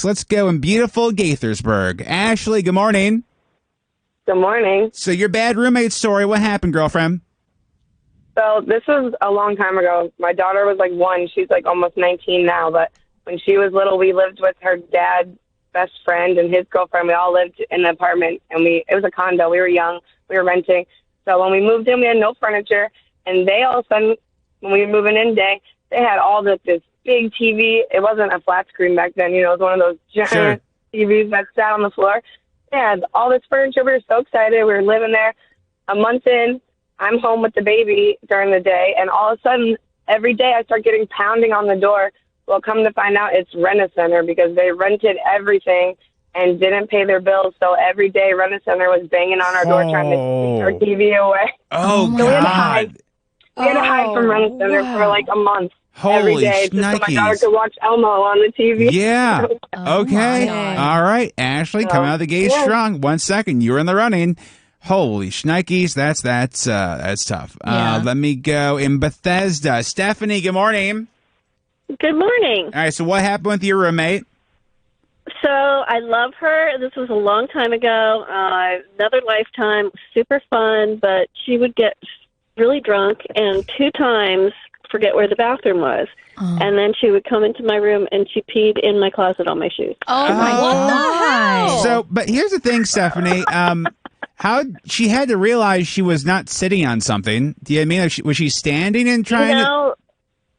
next. Let's go in beautiful Gaithersburg. Ashley, good morning. Good morning. So your bad roommate story, what happened, girlfriend? So this was a long time ago. My daughter was like 1. She's like almost 19 now. But when she was little, we lived with her dad's best friend and his girlfriend. We all lived in an apartment, and it was a condo. We were young. We were renting. So when we moved in, we had no furniture. And they all of a sudden, when we were moving in day, they had all this big TV. It wasn't a flat screen back then. It was one of those giant TVs that sat on the floor. They had all this furniture. We were so excited. We were living there. A month in, I'm home with the baby during the day, and all of a sudden, every day I start getting pounding on the door. Well, come to find out, it's Rent-A-Center because they rented everything and didn't pay their bills. So every day, Rent-A-Center was banging on our door trying to take our TV away. Oh, so God. we had to hide. We had to hide from Rent-A-Center for like a month. Every day, just so my daughter could watch Elmo on the TV. Yeah. Okay. All right. Ashley, come out of the gate strong. 1 second. You're in the running. Holy shnikes. That's tough. Let me go in Bethesda. Stephanie, good morning. Good morning. All right. So what happened with your roommate? So I love her. This was a long time ago. Another lifetime. Super fun, but she would get really drunk and 2 times forget where the bathroom was. And then she would come into my room and she peed in my closet on my shoes. Oh my God. What the hell? So, but here's the thing, Stephanie. How she had to realize she was not sitting on something. Do you know what I mean? Was she standing and trying to?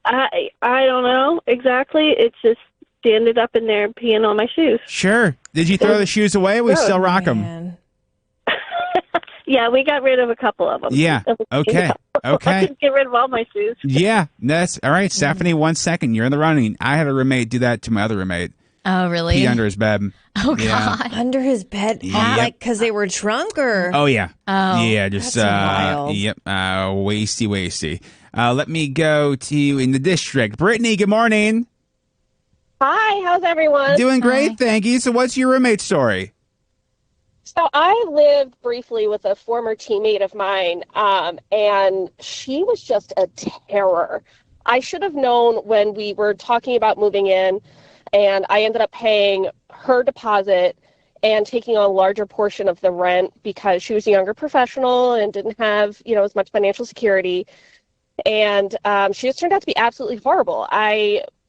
I don't know exactly. It's just she ended up in there peeing on my shoes. Sure. Did you throw the shoes away? We still rock them. Yeah, we got rid of a couple of them. Yeah. Okay. Okay. I could get rid of all my shoes. Yeah. That's all right. Stephanie, 1 second. You're in the running. I had a roommate do that to my other roommate. Oh, really? Pee under his bed. Oh, God. Under his bed? Yep. Like, because they were drunk or? Oh, yeah. Oh. Yeah, just, That's wild. Yep, wasty. Let me go to you in the district. Brittany, good morning. Hi, how's everyone? Doing great, thank you. So what's your roommate story? So I lived briefly with a former teammate of mine, and she was just a terror. I should have known when we were talking about moving in, and I ended up paying her deposit and taking on a larger portion of the rent because she was a younger professional and didn't have, as much financial security. And she just turned out to be absolutely horrible.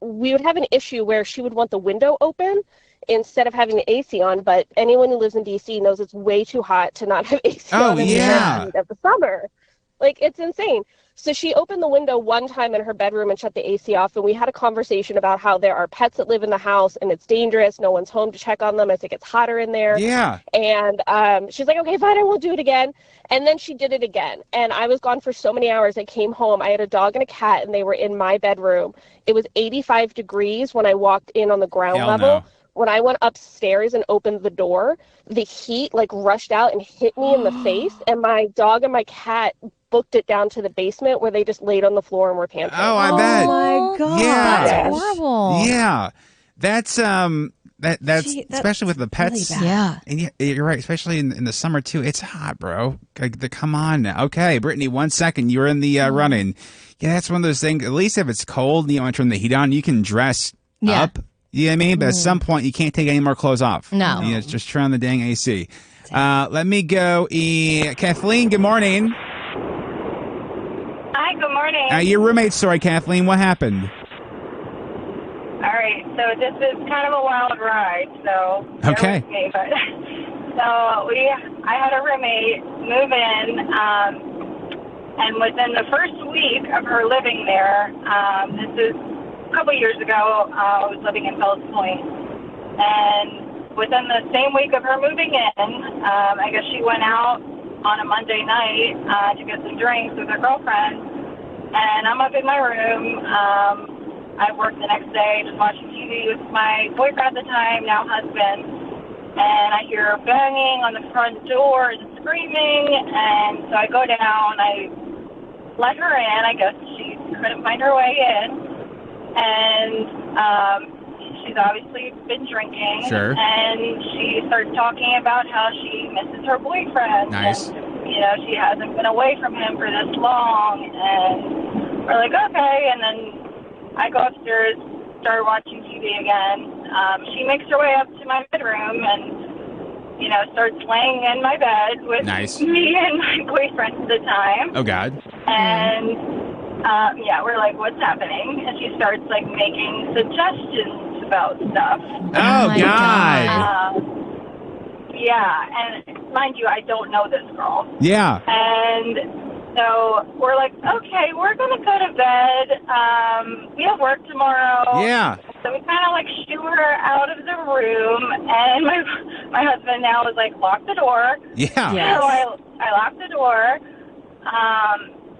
We would have an issue where she would want the window open instead of having the AC on, but anyone who lives in DC knows it's way too hot to not have AC on in the heat of the summer. Like, it's insane. So she opened the window one time in her bedroom and shut the AC off, and we had a conversation about how there are pets that live in the house and it's dangerous. No one's home to check on them. I think it's hotter in there. Yeah. And she's like, okay, fine, I won't do it again. And then she did it again. And I was gone for so many hours. I came home. I had a dog and a cat, and they were in my bedroom. It was 85 degrees when I walked in on the ground level. No. When I went upstairs and opened the door, the heat rushed out and hit me in the face, and my dog and my cat booked it down to the basement where they just laid on the floor and were pantsing. Oh, I bet. Oh my God. Yeah. That's horrible. Yeah. That's that's especially with the pets. Really Yeah. And you're right, especially in the summer too. It's hot, bro. Come on now. Okay, Brittany, 1 second. You're in the running. Yeah, that's one of those things. At least if it's cold and you want to turn the heat on, you can dress up. You know what I mean? But at some point, you can't take any more clothes off. No. Just turn on the dang AC. Let me go. Kathleen, good morning. Hi, good morning. Your roommate's story, Kathleen. What happened? All right, so this is kind of a wild ride, so Okay. bear with me, but I had a roommate move in, and within the first week of her living there, this is a couple years ago, I was living in Fells Point, and within the same week of her moving in, I guess she went out on a Monday night to get some drinks with her girlfriend, and I'm up in my room. I worked the next day just watching TV with my boyfriend at the time, now husband, and I hear banging on the front door and screaming, and so I go down, I let her in. I guess she couldn't find her way in. And she's obviously been drinking. Sure. And she started talking about how she misses her boyfriend. Nice. And, she hasn't been away from him for this long. And we're like, okay. And then I go upstairs, start watching TV again. she makes her way up to my bedroom and, you know, starts laying in my bed with Nice. me and my boyfriend at the time. Oh, God. And, yeah, we're like, what's happening? And she starts, like, making suggestions about stuff. Oh, my God. Yeah, and mind you, I don't know this girl. Yeah. And so we're like, okay, we're going to go to bed. We have work tomorrow. Yeah. So we kind of like shoo her out of the room. And my husband now is like, lock the door. Yeah. Yes. So I locked the door.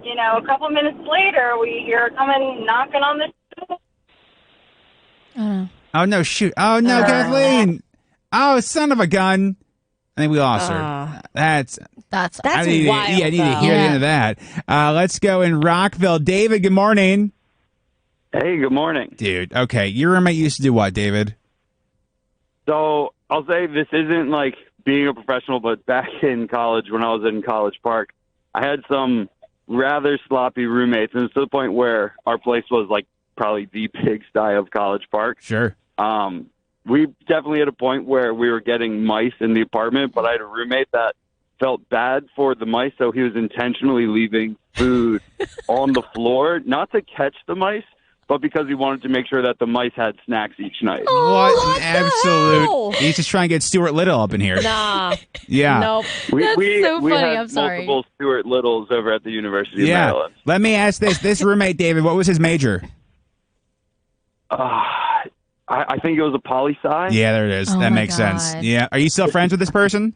You know, a couple minutes later, we hear her coming knocking on the door. Oh, no, shoot. Oh, no, Kathleen. Oh, son of a gun. I think we lost her. That's That's I need, wild. yeah, I need to though. hear the end of that. Let's go in Rockville. David, good morning. Hey, good morning. Dude, okay. Your roommate used to do what, David? So I'll say this isn't like being a professional, but back in college, when I was in College Park, I had some rather sloppy roommates, and it's to the point where our place was like probably the pigsty of College Park. Sure. We definitely had a point where we were getting mice in the apartment, but I had a roommate that felt bad for the mice, so he was intentionally leaving food on the floor, not to catch the mice, but because he wanted to make sure that the mice had snacks each night. What an absolute. hell? He's just trying to get Stuart Little up in here. Nah. Yeah. Nope. We That's so we funny. had I'm sorry. multiple Stuart Littles over at the University of Yeah. Maryland. Let me ask this. This roommate, David, what was his major? I think it was a poli-sci. Yeah, there it is. Oh that my makes sense. God. Yeah. Are you still friends with this person?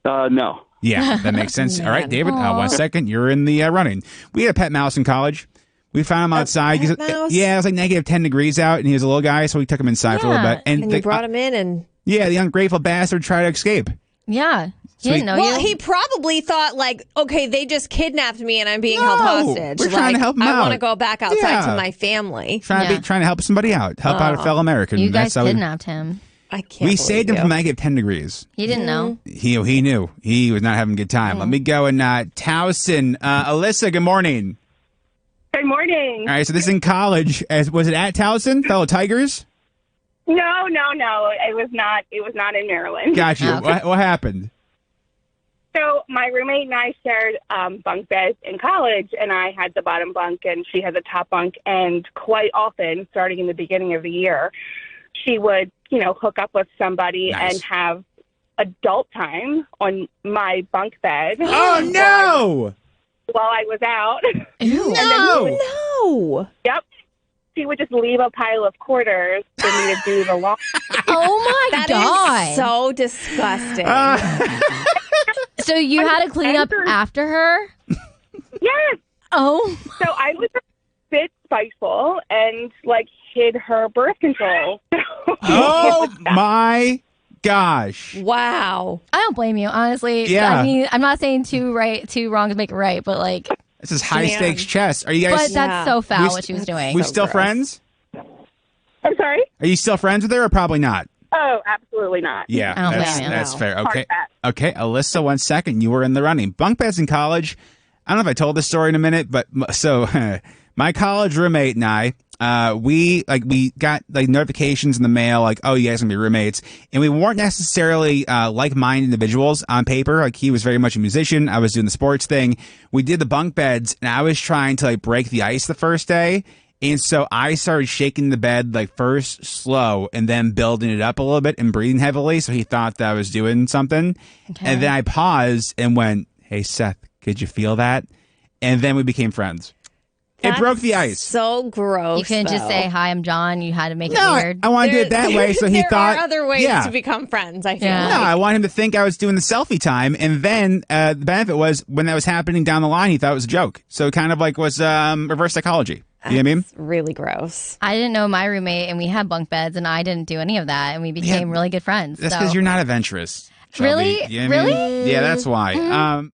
No. Yeah, that makes sense. All right, Man. David, 1 second. You're in the running. We had a pet mouse in college. We found him outside. pet mouse? Yeah, it was like negative 10 degrees out, and he was a little guy, so we took him inside for a little Yeah. bit. And you brought him in and... Yeah, the ungrateful bastard tried to escape. Yeah. He Sweet. didn't know Well, you. he probably thought, like, okay, they just kidnapped me and I'm being held No, hostage. we're trying to Like, help him I out. want to go back outside Yeah. to my family. Trying to help somebody out, help out a fellow American. you guys That's how kidnapped him. I can't we believe saved him you. from negative 10 degrees. He didn't know. He knew. He was not having a good time. Let me go and Towson. Alyssa, good morning. Good morning. All right, so this is in college. Was it at Towson, fellow Tigers? No. It was not. It was not in Maryland. Got you. Oh, okay. What happened? So my roommate and I shared bunk beds in college, and I had the bottom bunk, and she had the top bunk. And quite often, starting in the beginning of the year, she would, hook up with somebody Nice. and have adult time on my bunk bed. Oh, no! While I was out. Ew. No! No. Yep. She would just leave a pile of quarters for me to do the laundry. Oh my That God. is so disgusting. So you had to clean up angry. after her? Yes. Oh. So I was a bit spiteful and hid her birth control. Oh, my gosh. Wow. I don't blame you, honestly. Yeah. I mean, I'm not saying two wrongs make it right, but This is high stakes chess. Are you guys but that's so foul We- what she was doing. we so still gross. friends? I'm sorry? Are you still friends with her or probably not? Oh, absolutely not. Yeah, I don't that's, blame you. that's No. fair. Hard Okay. pass. Okay, Alyssa, 1 second. You were in the running. Bunk beds in college. I don't know if I told this story in a minute, but so my college roommate and I, we got notifications in the mail oh, you guys gonna be roommates, and we weren't necessarily like-minded individuals on paper. He was very much a musician, I was doing the sports thing. We did the bunk beds, and I was trying to break the ice the first day, and so I started shaking the bed first slow and then building it up a little bit and breathing heavily, so he thought that I was doing something. Okay. And then I paused and went, "Hey Seth, could you feel that?" And then we became friends. It broke the ice. So gross. You couldn't just though. say, hi, I'm John. You had to make No, it weird. I want to do it that way, so he there thought. are other ways yeah. to become friends, I feel Yeah. No, like. I want him to think I was doing the selfie time, and then the benefit was when that was happening down the line, he thought it was a joke. So it kind of was reverse psychology. You know what I mean? It's really gross. I didn't know my roommate, and we had bunk beds, and I didn't do any of that, and we became really good friends. That's so. because you're not adventurous. Shelby. Really? You know what I mean? Really? Yeah, that's why.